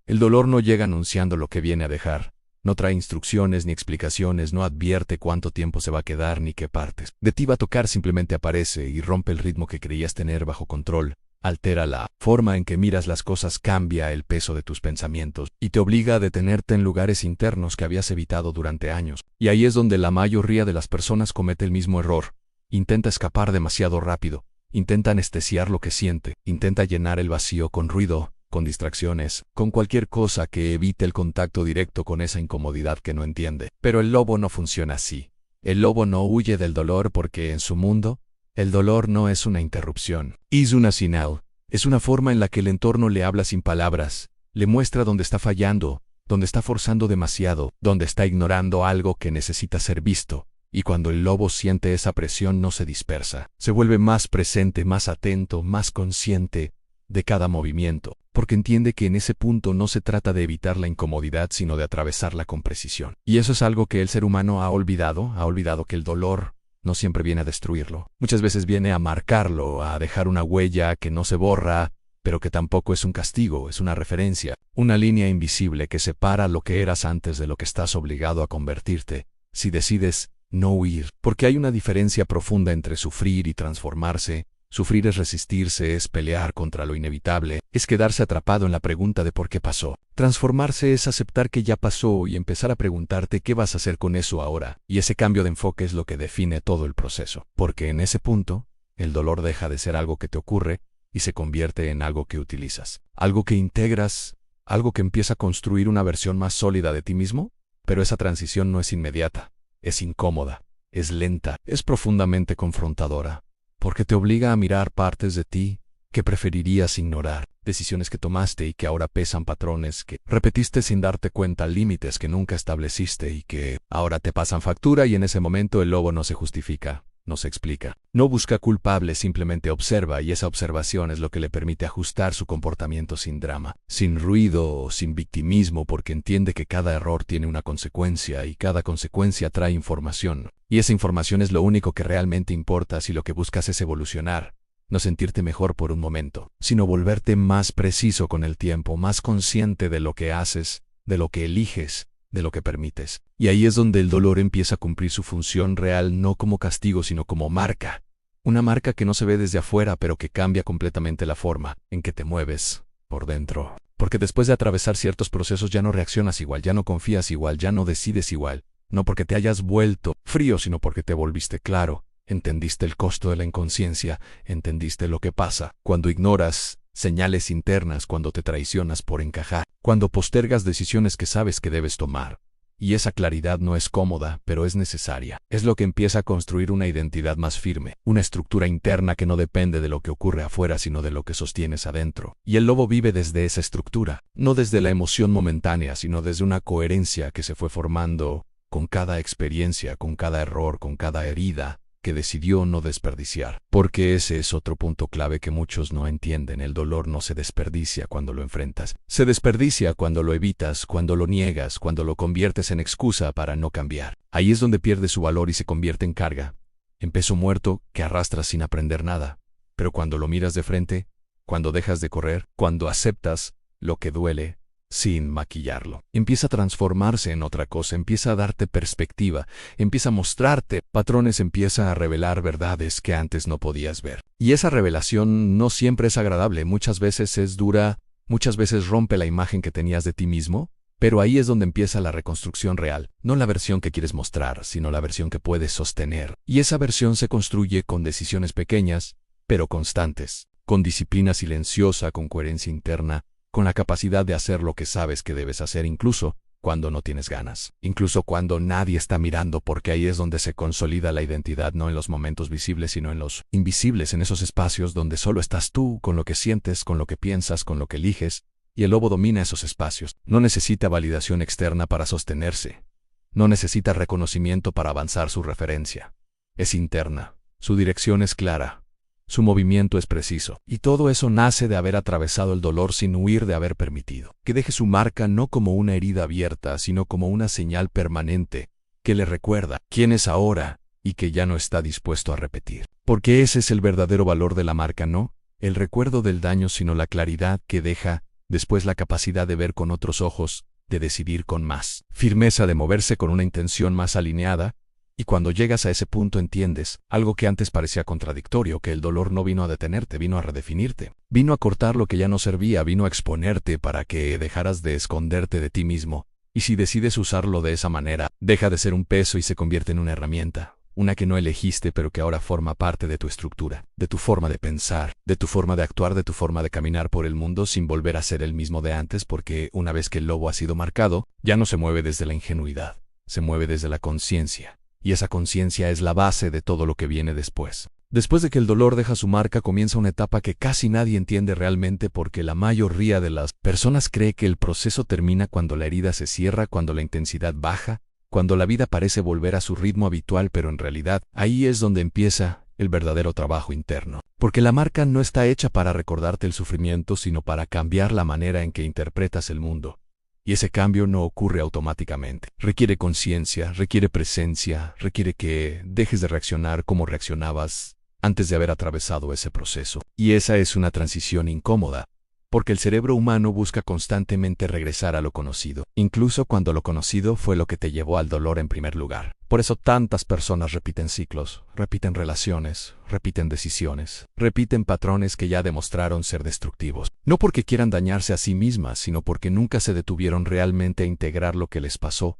El dolor no llega anunciando lo que viene a dejar. No trae instrucciones ni explicaciones, no advierte cuánto tiempo se va a quedar ni qué partes de ti va a tocar, simplemente aparece y rompe el ritmo que creías tener bajo control. Altera la forma en que miras las cosas, cambia el peso de tus pensamientos y te obliga a detenerte en lugares internos que habías evitado durante años. Y ahí es donde la mayoría de las personas comete el mismo error. Intenta escapar demasiado rápido, intenta anestesiar lo que siente, intenta llenar el vacío con ruido, con distracciones, con cualquier cosa que evite el contacto directo con esa incomodidad que no entiende. Pero el lobo no funciona así. El lobo no huye del dolor porque en su mundo, el dolor no es una interrupción. Es una señal. Es una forma en la que el entorno le habla sin palabras, le muestra dónde está fallando, dónde está forzando demasiado, dónde está ignorando algo que necesita ser visto. Y cuando el lobo siente esa presión no se dispersa. Se vuelve más presente, más atento, más consciente de cada movimiento, porque entiende que en ese punto no se trata de evitar la incomodidad, sino de atravesarla con precisión. Y eso es algo que el ser humano ha olvidado que el dolor no siempre viene a destruirlo. Muchas veces viene a marcarlo, a dejar una huella que no se borra, pero que tampoco es un castigo, es una referencia, una línea invisible que separa lo que eras antes de lo que estás obligado a convertirte, si decides no huir. Porque hay una diferencia profunda entre sufrir y transformarse. Sufrir es resistirse, es pelear contra lo inevitable, es quedarse atrapado en la pregunta de por qué pasó. Transformarse es aceptar que ya pasó y empezar a preguntarte qué vas a hacer con eso ahora. Y ese cambio de enfoque es lo que define todo el proceso. Porque en ese punto, el dolor deja de ser algo que te ocurre y se convierte en algo que utilizas. Algo que integras, algo que empieza a construir una versión más sólida de ti mismo. Pero esa transición no es inmediata, es incómoda, es lenta, es profundamente confrontadora. Porque te obliga a mirar partes de ti que preferirías ignorar, decisiones que tomaste y que ahora pesan, patrones que repetiste sin darte cuenta, límites que nunca estableciste y que ahora te pasan factura. Y en ese momento el lobo no se justifica, no se explica, no busca culpables, simplemente observa, y esa observación es lo que le permite ajustar su comportamiento sin drama, sin ruido o sin victimismo, porque entiende que cada error tiene una consecuencia y cada consecuencia trae información. Y esa información es lo único que realmente importa si lo que buscas es evolucionar, no sentirte mejor por un momento, sino volverte más preciso con el tiempo, más consciente de lo que haces, de lo que eliges, de lo que permites. Y ahí es donde el dolor empieza a cumplir su función real, no como castigo, sino como marca. Una marca que no se ve desde afuera, pero que cambia completamente la forma en que te mueves por dentro. Porque después de atravesar ciertos procesos ya no reaccionas igual, ya no confías igual, ya no decides igual. No porque te hayas vuelto frío, sino porque te volviste claro. Entendiste el costo de la inconsciencia, entendiste lo que pasa cuando ignoras señales internas, cuando te traicionas por encajar, cuando postergas decisiones que sabes que debes tomar. Y esa claridad no es cómoda, pero es necesaria. Es lo que empieza a construir una identidad más firme, una estructura interna que no depende de lo que ocurre afuera, sino de lo que sostienes adentro. Y el lobo vive desde esa estructura, no desde la emoción momentánea, sino desde una coherencia que se fue formando con cada experiencia, con cada error, con cada herida que decidió no desperdiciar. Porque ese es otro punto clave que muchos no entienden. El dolor no se desperdicia cuando lo enfrentas. Se desperdicia cuando lo evitas, cuando lo niegas, cuando lo conviertes en excusa para no cambiar. Ahí es donde pierde su valor y se convierte en carga, en peso muerto que arrastras sin aprender nada. Pero cuando lo miras de frente, cuando dejas de correr, cuando aceptas lo que duele, sin maquillarlo, empieza a transformarse en otra cosa, empieza a darte perspectiva, empieza a mostrarte patrones, empieza a revelar verdades que antes no podías ver. Y esa revelación no siempre es agradable, muchas veces es dura, muchas veces rompe la imagen que tenías de ti mismo, pero ahí es donde empieza la reconstrucción real, no la versión que quieres mostrar, sino la versión que puedes sostener. Y esa versión se construye con decisiones pequeñas, pero constantes, con disciplina silenciosa, con coherencia interna, con la capacidad de hacer lo que sabes que debes hacer incluso cuando no tienes ganas, incluso cuando nadie está mirando, porque ahí es donde se consolida la identidad, no en los momentos visibles, sino en los invisibles, en esos espacios donde solo estás tú, con lo que sientes, con lo que piensas, con lo que eliges, y el lobo domina esos espacios. No necesita validación externa para sostenerse, no necesita reconocimiento para avanzar. Su referencia es interna, su dirección es clara, su movimiento es preciso, y todo eso nace de haber atravesado el dolor sin huir, de haber permitido que deje su marca no como una herida abierta, sino como una señal permanente que le recuerda quién es ahora y que ya no está dispuesto a repetir. Porque ese es el verdadero valor de la marca, no el recuerdo del daño, sino la claridad que deja después la capacidad de ver con otros ojos, de decidir con más firmeza, de moverse con una intención más alineada, y cuando llegas a ese punto entiendes algo que antes parecía contradictorio, que el dolor no vino a detenerte, vino a redefinirte, vino a cortar lo que ya no servía, vino a exponerte para que dejaras de esconderte de ti mismo, y si decides usarlo de esa manera, deja de ser un peso y se convierte en una herramienta, una que no elegiste pero que ahora forma parte de tu estructura, de tu forma de pensar, de tu forma de actuar, de tu forma de caminar por el mundo sin volver a ser el mismo de antes, porque una vez que el lobo ha sido marcado, ya no se mueve desde la ingenuidad, se mueve desde la conciencia. Y esa conciencia es la base de todo lo que viene después. Después de que el dolor deja su marca, comienza una etapa que casi nadie entiende realmente, porque la mayoría de las personas cree que el proceso termina cuando la herida se cierra, cuando la intensidad baja, cuando la vida parece volver a su ritmo habitual, pero en realidad ahí es donde empieza el verdadero trabajo interno. Porque la marca no está hecha para recordarte el sufrimiento, sino para cambiar la manera en que interpretas el mundo. Y ese cambio no ocurre automáticamente. Requiere conciencia, requiere presencia, requiere que dejes de reaccionar como reaccionabas antes de haber atravesado ese proceso. Y esa es una transición incómoda, porque el cerebro humano busca constantemente regresar a lo conocido, incluso cuando lo conocido fue lo que te llevó al dolor en primer lugar. Por eso tantas personas repiten ciclos, repiten relaciones, repiten decisiones, repiten patrones que ya demostraron ser destructivos. No porque quieran dañarse a sí mismas, sino porque nunca se detuvieron realmente a integrar lo que les pasó.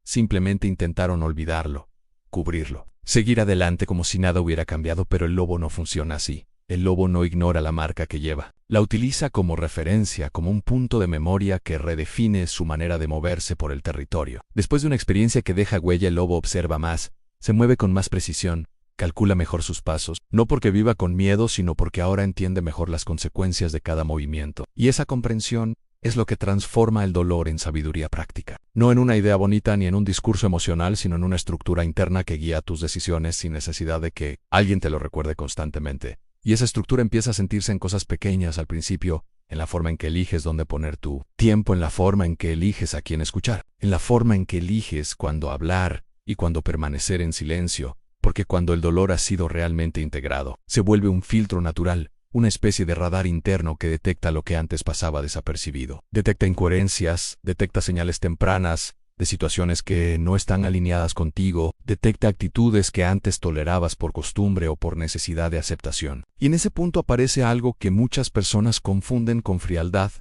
Simplemente intentaron olvidarlo, cubrirlo, seguir adelante como si nada hubiera cambiado, pero el lobo no funciona así. El lobo no ignora la marca que lleva. La utiliza como referencia, como un punto de memoria que redefine su manera de moverse por el territorio. Después de una experiencia que deja huella, el lobo observa más, se mueve con más precisión, calcula mejor sus pasos, no porque viva con miedo, sino porque ahora entiende mejor las consecuencias de cada movimiento. Y esa comprensión es lo que transforma el dolor en sabiduría práctica. No en una idea bonita ni en un discurso emocional, sino en una estructura interna que guía tus decisiones sin necesidad de que alguien te lo recuerde constantemente. Y esa estructura empieza a sentirse en cosas pequeñas al principio, en la forma en que eliges dónde poner tu tiempo, en la forma en que eliges a quién escuchar, en la forma en que eliges cuándo hablar y cuándo permanecer en silencio, porque cuando el dolor ha sido realmente integrado, se vuelve un filtro natural, una especie de radar interno que detecta lo que antes pasaba desapercibido. Detecta incoherencias, detecta señales tempranas de situaciones que no están alineadas contigo, detecta actitudes que antes tolerabas por costumbre o por necesidad de aceptación. Y en ese punto aparece algo que muchas personas confunden con frialdad,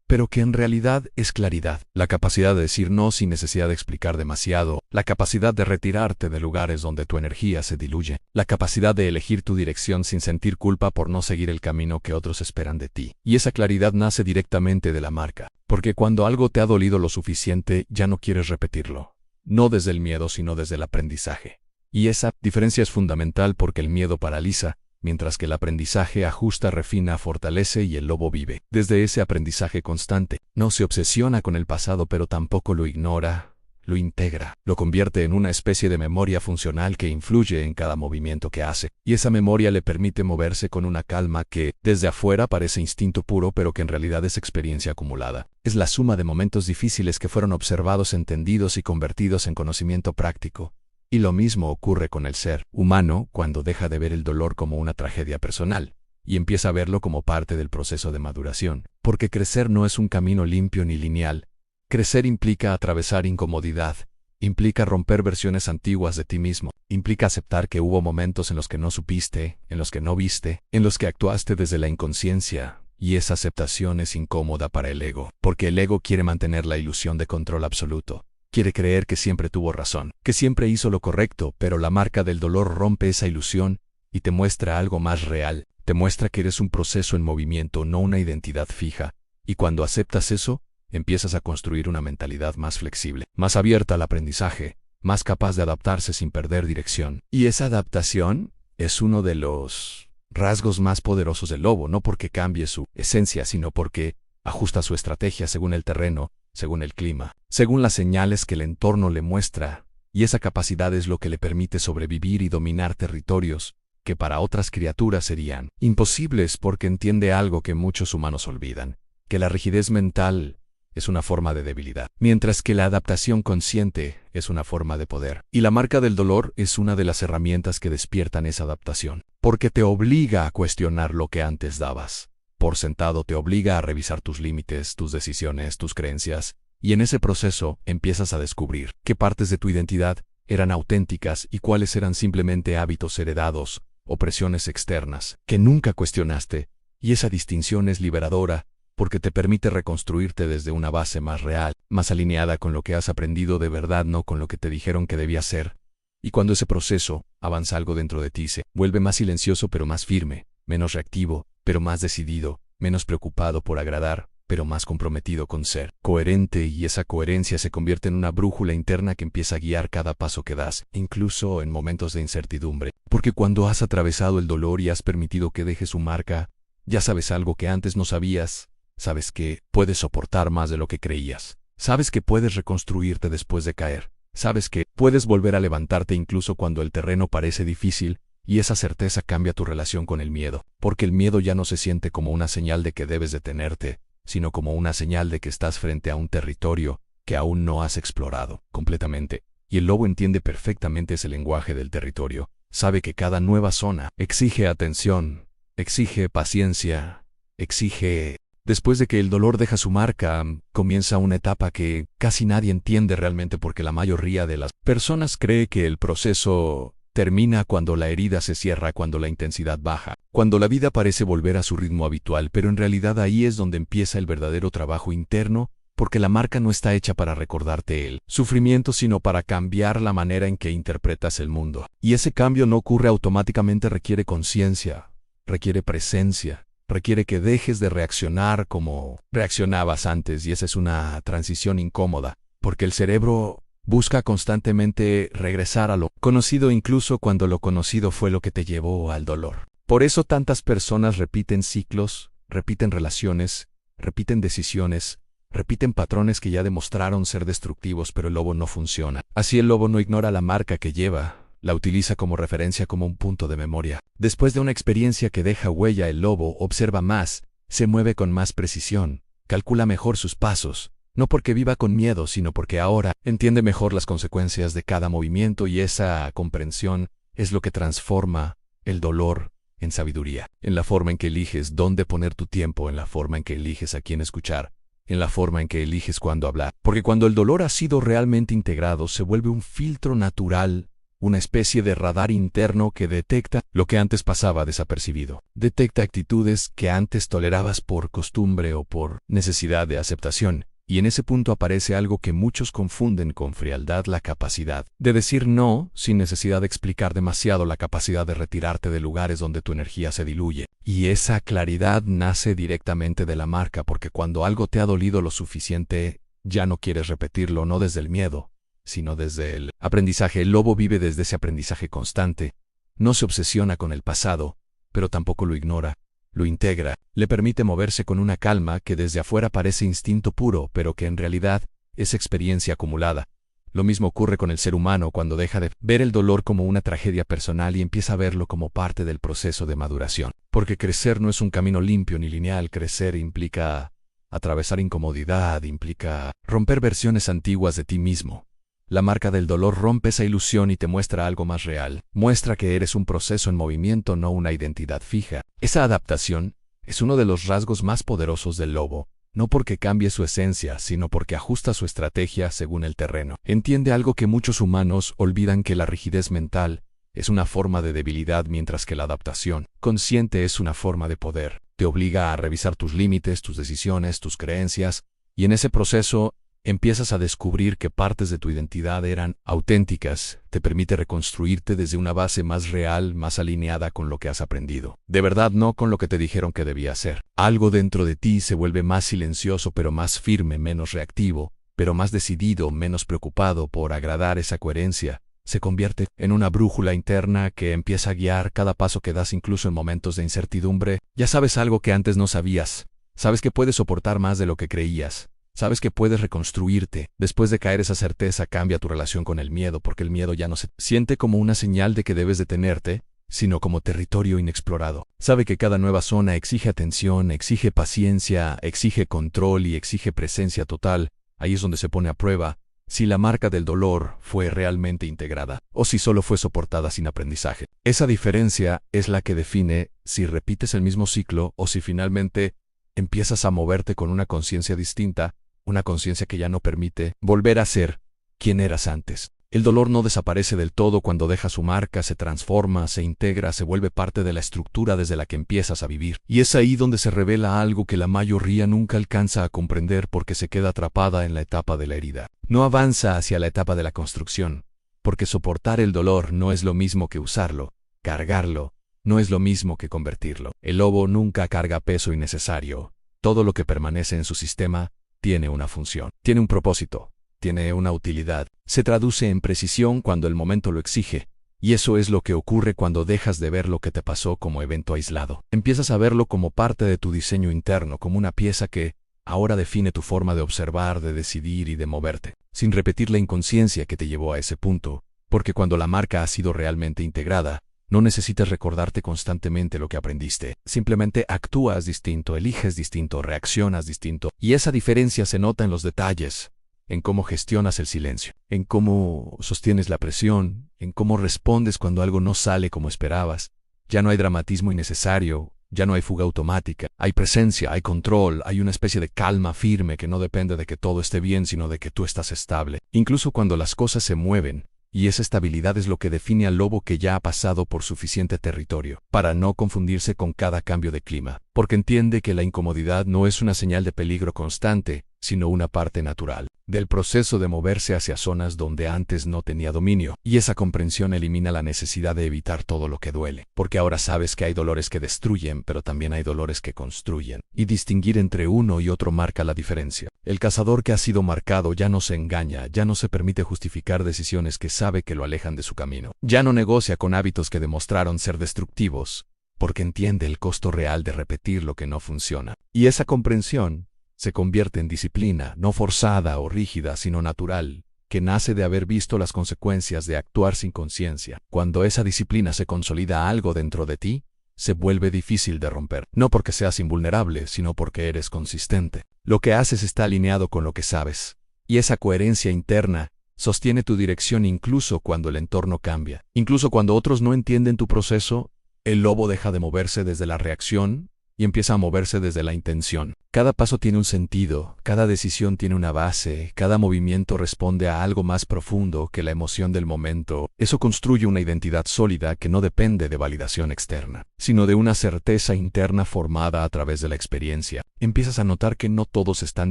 pero que en realidad es claridad. La capacidad de decir no sin necesidad de explicar demasiado, la capacidad de retirarte de lugares donde tu energía se diluye, la capacidad de elegir tu dirección sin sentir culpa por no seguir el camino que otros esperan de ti. Y esa claridad nace directamente de la marca, porque cuando algo te ha dolido lo suficiente, ya no quieres repetirlo. No desde el miedo, sino desde el aprendizaje. Y esa diferencia es fundamental, porque el miedo paraliza, mientras que el aprendizaje ajusta, refina, fortalece, y el lobo vive desde ese aprendizaje constante. No se obsesiona con el pasado, pero tampoco lo ignora, lo integra, lo convierte en una especie de memoria funcional que influye en cada movimiento que hace, y esa memoria le permite moverse con una calma que, desde afuera, parece instinto puro, pero que en realidad es experiencia acumulada. Es la suma de momentos difíciles que fueron observados, entendidos y convertidos en conocimiento práctico. Y lo mismo ocurre con el ser humano cuando deja de ver el dolor como una tragedia personal y empieza a verlo como parte del proceso de maduración. Porque crecer no es un camino limpio ni lineal. Crecer implica atravesar incomodidad, implica romper versiones antiguas de ti mismo, implica aceptar que hubo momentos en los que no supiste, en los que no viste, en los que actuaste desde la inconsciencia. Y esa aceptación es incómoda para el ego, porque el ego quiere mantener la ilusión de control absoluto. Quiere creer que siempre tuvo razón, que siempre hizo lo correcto, pero la marca del dolor rompe esa ilusión y te muestra algo más real. Te muestra que eres un proceso en movimiento, no una identidad fija. Y cuando aceptas eso, empiezas a construir una mentalidad más flexible, más abierta al aprendizaje, más capaz de adaptarse sin perder dirección. Y esa adaptación es uno de los rasgos más poderosos del lobo, no porque cambie su esencia, sino porque ajusta su estrategia según el terreno, según el clima, según las señales que el entorno le muestra, y esa capacidad es lo que le permite sobrevivir y dominar territorios que para otras criaturas serían imposibles, porque entiende algo que muchos humanos olvidan, que la rigidez mental es una forma de debilidad, mientras que la adaptación consciente es una forma de poder. Y la marca del dolor es una de las herramientas que despiertan esa adaptación, porque te obliga a cuestionar lo que antes dabas. por sentado, te obliga a revisar tus límites, tus decisiones, tus creencias, y en ese proceso empiezas a descubrir qué partes de tu identidad eran auténticas y cuáles eran simplemente hábitos heredados o presiones externas que nunca cuestionaste, y esa distinción es liberadora porque te permite reconstruirte desde una base más real, más alineada con lo que has aprendido de verdad, no con lo que te dijeron que debías ser. Y cuando ese proceso avanza, algo dentro de ti se vuelve más silencioso pero más firme, menos reactivo, pero más decidido, menos preocupado por agradar, pero más comprometido con ser coherente, y esa coherencia se convierte en una brújula interna que empieza a guiar cada paso que das, incluso en momentos de incertidumbre. Porque cuando has atravesado el dolor y has permitido que deje su marca, ya sabes algo que antes no sabías. Sabes que puedes soportar más de lo que creías. Sabes que puedes reconstruirte después de caer. Sabes que puedes volver a levantarte incluso cuando el terreno parece difícil, y esa certeza cambia tu relación con el miedo, porque el miedo ya no se siente como una señal de que debes detenerte, sino como una señal de que estás frente a un territorio que aún no has explorado completamente. Y el lobo entiende perfectamente ese lenguaje del territorio. Sabe que cada nueva zona exige atención, exige paciencia, exige... Después de que el dolor deja su marca, comienza una etapa que casi nadie entiende realmente, porque la mayoría de las personas cree que el proceso termina cuando la herida se cierra, cuando la intensidad baja, cuando la vida parece volver a su ritmo habitual, pero en realidad ahí es donde empieza el verdadero trabajo interno, porque la marca no está hecha para recordarte el sufrimiento, sino para cambiar la manera en que interpretas el mundo. Y ese cambio no ocurre automáticamente, requiere conciencia, requiere presencia. Requiere que dejes de reaccionar como reaccionabas antes, y esa es una transición incómoda, porque el cerebro busca constantemente regresar a lo conocido, incluso cuando lo conocido fue lo que te llevó al dolor. Por eso tantas personas repiten ciclos, repiten relaciones, repiten decisiones, repiten patrones que ya demostraron ser destructivos, pero el lobo no funciona. Así el lobo no ignora la marca que lleva. La utiliza como referencia, como un punto de memoria. Después de una experiencia que deja huella, el lobo observa más, se mueve con más precisión, calcula mejor sus pasos, no porque viva con miedo, sino porque ahora entiende mejor las consecuencias de cada movimiento, y esa comprensión es lo que transforma el dolor en sabiduría. En la forma en que eliges dónde poner tu tiempo, en la forma en que eliges a quién escuchar, en la forma en que eliges cuándo hablar. Porque cuando el dolor ha sido realmente integrado, se vuelve un filtro natural, una especie de radar interno que detecta lo que antes pasaba desapercibido. Detecta actitudes que antes tolerabas por costumbre o por necesidad de aceptación. Y en ese punto aparece algo que muchos confunden con frialdad: la capacidad de decir no sin necesidad de explicar demasiado, la capacidad de retirarte de lugares donde tu energía se diluye. Y esa claridad nace directamente de la marca, porque cuando algo te ha dolido lo suficiente, ya no quieres repetirlo, no desde el miedo, sino desde el aprendizaje. El lobo vive desde ese aprendizaje constante. No se obsesiona con el pasado, pero tampoco lo ignora. Lo integra, le permite moverse con una calma que desde afuera parece instinto puro, pero que en realidad es experiencia acumulada. Lo mismo ocurre con el ser humano cuando deja de ver el dolor como una tragedia personal y empieza a verlo como parte del proceso de maduración. Porque crecer no es un camino limpio ni lineal. Crecer implica atravesar incomodidad, implica romper versiones antiguas de ti mismo. La marca del dolor rompe esa ilusión y te muestra algo más real. Muestra que eres un proceso en movimiento, no una identidad fija. Esa adaptación es uno de los rasgos más poderosos del lobo, no porque cambie su esencia, sino porque ajusta su estrategia según el terreno. Entiende algo que muchos humanos olvidan: que la rigidez mental es una forma de debilidad, mientras que la adaptación consciente es una forma de poder. Te obliga a revisar tus límites, tus decisiones, tus creencias, y en ese proceso empiezas a descubrir que partes de tu identidad eran auténticas. Te permite reconstruirte desde una base más real, más alineada con lo que has aprendido. De verdad, no con lo que te dijeron que debías ser. Algo dentro de ti se vuelve más silencioso, pero más firme, menos reactivo, pero más decidido, menos preocupado por agradar. Esa coherencia se convierte en una brújula interna que empieza a guiar cada paso que das, incluso en momentos de incertidumbre. Ya sabes algo que antes no sabías. Sabes que puedes soportar más de lo que creías. Sabes que puedes reconstruirte. Después de caer, esa certeza cambia tu relación con el miedo, porque el miedo ya no se siente como una señal de que debes detenerte, sino como territorio inexplorado. Sabe que cada nueva zona exige atención, exige paciencia, exige control y exige presencia total. Ahí es donde se pone a prueba, si la marca del dolor fue realmente integrada o si solo fue soportada sin aprendizaje. Esa diferencia es la que define si repites el mismo ciclo o si finalmente empiezas a moverte con una conciencia distinta, una conciencia que ya no permite volver a ser quien eras antes. El dolor no desaparece del todo cuando deja su marca, se transforma, se integra, se vuelve parte de la estructura desde la que empiezas a vivir. Y es ahí donde se revela algo que la mayoría nunca alcanza a comprender porque se queda atrapada en la etapa de la herida. No avanza hacia la etapa de la construcción, porque soportar el dolor no es lo mismo que usarlo, cargarlo, no es lo mismo que convertirlo. El lobo nunca carga peso innecesario. Todo lo que permanece en su sistema tiene una función, tiene un propósito. Tiene una utilidad. Se traduce en precisión cuando el momento lo exige, y eso es lo que ocurre cuando dejas de ver lo que te pasó como evento aislado. Empiezas a verlo como parte de tu diseño interno, como una pieza que ahora define tu forma de observar, de decidir y de moverte, sin repetir la inconsciencia que te llevó a ese punto, porque cuando la marca ha sido realmente integrada, no necesitas recordarte constantemente lo que aprendiste. Simplemente actúas distinto, eliges distinto, reaccionas distinto, y esa diferencia se nota en los detalles. En cómo gestionas el silencio, en cómo sostienes la presión, en cómo respondes cuando algo no sale como esperabas. Ya no hay dramatismo innecesario, ya no hay fuga automática, hay presencia, hay control, hay una especie de calma firme que no depende de que todo esté bien, sino de que tú estás estable. Incluso cuando las cosas se mueven, y esa estabilidad es lo que define al lobo que ya ha pasado por suficiente territorio, para no confundirse con cada cambio de clima, porque entiende que la incomodidad no es una señal de peligro constante, sino una parte natural del proceso de moverse hacia zonas donde antes no tenía dominio, y esa comprensión elimina la necesidad de evitar todo lo que duele, porque ahora sabes que hay dolores que destruyen, pero también hay dolores que construyen, y distinguir entre uno y otro marca la diferencia. El cazador que ha sido marcado ya no se engaña, ya no se permite justificar decisiones que sabe que lo alejan de su camino, ya no negocia con hábitos que demostraron ser destructivos, porque entiende el costo real de repetir lo que no funciona. Y esa comprensión se convierte en disciplina, no forzada o rígida, sino natural, que nace de haber visto las consecuencias de actuar sin conciencia. Cuando esa disciplina se consolida algo dentro de ti, se vuelve difícil de romper. No porque seas invulnerable, sino porque eres consistente. Lo que haces está alineado con lo que sabes. Y esa coherencia interna sostiene tu dirección incluso cuando el entorno cambia. Incluso cuando otros no entienden tu proceso, el lobo deja de moverse desde la reacción y empieza a moverse desde la intención. Cada paso tiene un sentido, cada decisión tiene una base, cada movimiento responde a algo más profundo que la emoción del momento. Eso construye una identidad sólida que no depende de validación externa, sino de una certeza interna formada a través de la experiencia. Empiezas a notar que no todos están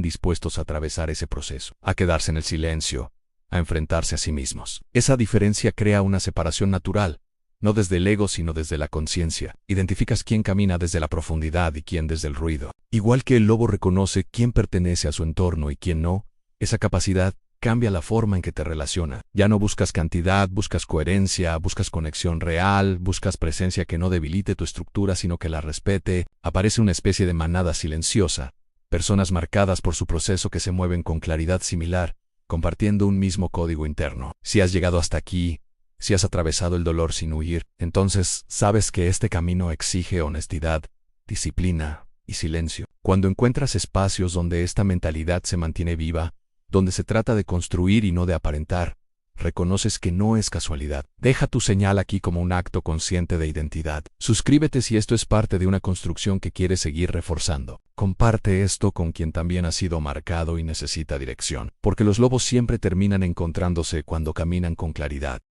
dispuestos a atravesar ese proceso, a quedarse en el silencio, a enfrentarse a sí mismos. Esa diferencia crea una separación natural, no desde el ego sino desde la conciencia. Identificas quién camina desde la profundidad y quién desde el ruido. Igual que el lobo reconoce quién pertenece a su entorno y quién no, esa capacidad cambia la forma en que te relaciona. Ya no buscas cantidad, buscas coherencia, buscas conexión real, buscas presencia que no debilite tu estructura sino que la respete. Aparece una especie de manada silenciosa, personas marcadas por su proceso que se mueven con claridad similar, compartiendo un mismo código interno. Si has llegado hasta aquí, si has atravesado el dolor sin huir, entonces sabes que este camino exige honestidad, disciplina y silencio. Cuando encuentras espacios donde esta mentalidad se mantiene viva, donde se trata de construir y no de aparentar, reconoces que no es casualidad. Deja tu señal aquí como un acto consciente de identidad. Suscríbete si esto es parte de una construcción que quieres seguir reforzando. Comparte esto con quien también ha sido marcado y necesita dirección, porque los lobos siempre terminan encontrándose cuando caminan con claridad.